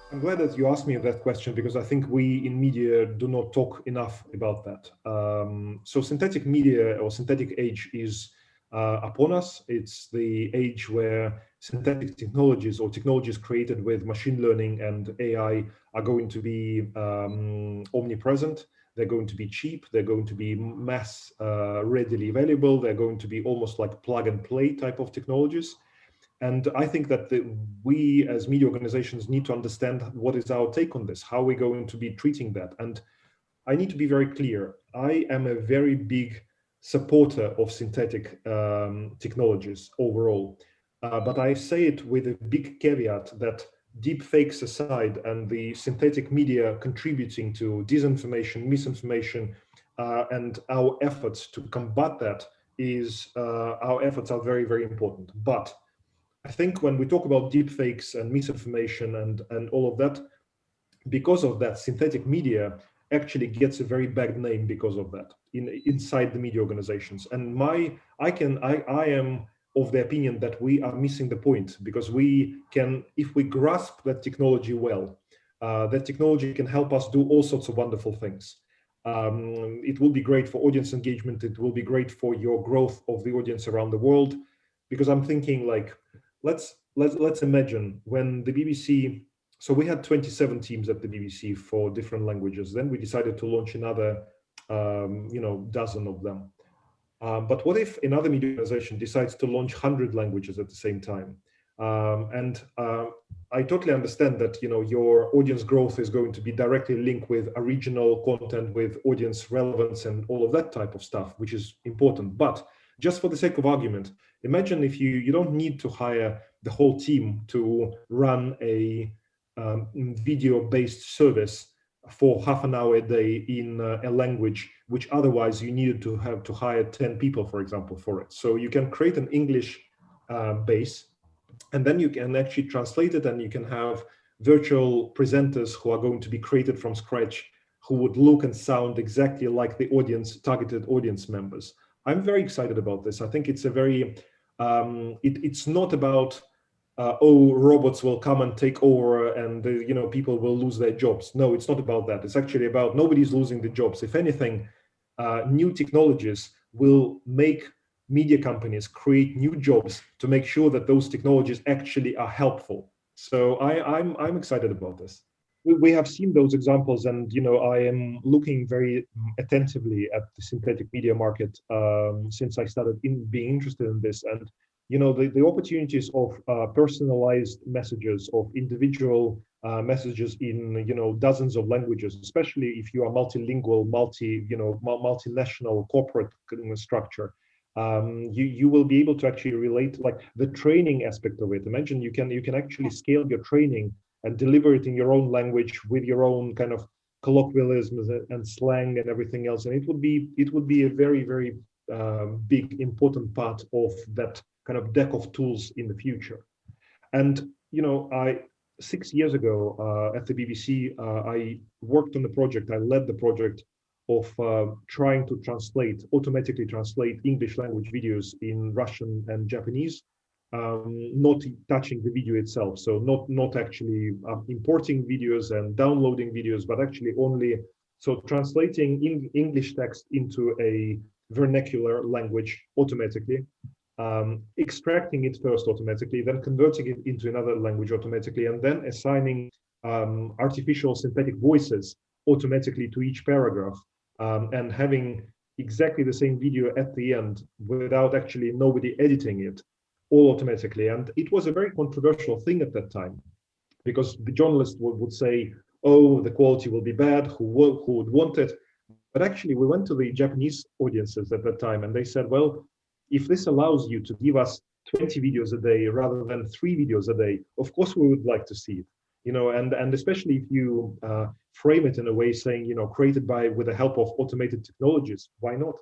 I'm glad that you asked me that question because I think we in media do not talk enough about that. So synthetic media or synthetic age is upon us. It's the age where synthetic technologies or technologies created with machine learning and AI are going to be omnipresent. They're going to be cheap. They're going to be mass readily available. They're going to be almost like plug and play type of technologies. And I think that we as media organizations need to understand what is our take on this, how we're going to be treating that. And I need to be very clear. I am a very big supporter of synthetic technologies overall. But I say it with a big caveat that deep fakes aside and the synthetic media contributing to disinformation, misinformation, and our efforts to combat that our efforts are very, very important. But I think when we talk about deep fakes and misinformation and all of that, because of that, synthetic media actually gets a very bad name because of that inside the media organizations. And I am of the opinion that we are missing the point, because we can, if we grasp that technology well, that technology can help us do all sorts of wonderful things. It will be great for audience engagement. It will be great for your growth of the audience around the world, because I'm thinking like, let's imagine when the BBC. So we had 27 teams at the BBC for different languages. Then we decided to launch another, dozen of them. But what if another media organization decides to launch 100 languages at the same time? And I totally understand that your audience growth is going to be directly linked with original content, with audience relevance, and all of that type of stuff, which is important. But just for the sake of argument, imagine if you don't need to hire the whole team to run a video-based service for half an hour a day in a language which otherwise you needed to have to hire 10 people, for example, for it. So you can create an English base, and then you can actually translate it, and you can have virtual presenters who are going to be created from scratch, who would look and sound exactly like the targeted audience members. I'm very excited about this. I think it's a very, it's not about, robots will come and take over and people will lose their jobs. No, it's not about that. It's actually about nobody's losing the jobs. If anything, new technologies will make media companies create new jobs to make sure that those technologies actually are helpful. So I'm excited about this. We have seen those examples, and I am looking very attentively at the synthetic media market since I started being interested in this. And the opportunities of personalized messages, of individual messages in dozens of languages, especially if you are multilingual, multinational corporate structure. You will be able to actually relate, like the training aspect of it. Imagine you can actually scale your training and deliver it in your own language with your own kind of colloquialisms and slang and everything else. And it would be a very, very big important part of that kind of deck of tools in the future. And I 6 years ago at the BBC, I worked on the project. I led the project of trying to automatically translate English language videos in Russian and Japanese, not touching the video itself. So not actually importing videos and downloading videos, but actually only translating English text into a vernacular language automatically, extracting it first automatically, then converting it into another language automatically, and then assigning artificial synthetic voices automatically to each paragraph, and having exactly the same video at the end without actually nobody editing it, all automatically. And it was a very controversial thing at that time, because the journalist would say, oh, the quality will be bad, who would want it? But actually, we went to the Japanese audiences at that time, and they said, well, if this allows you to give us 20 videos a day rather than 3 videos a day, of course we would like to see it. And especially if you frame it in a way saying, created with the help of automated technologies, why not?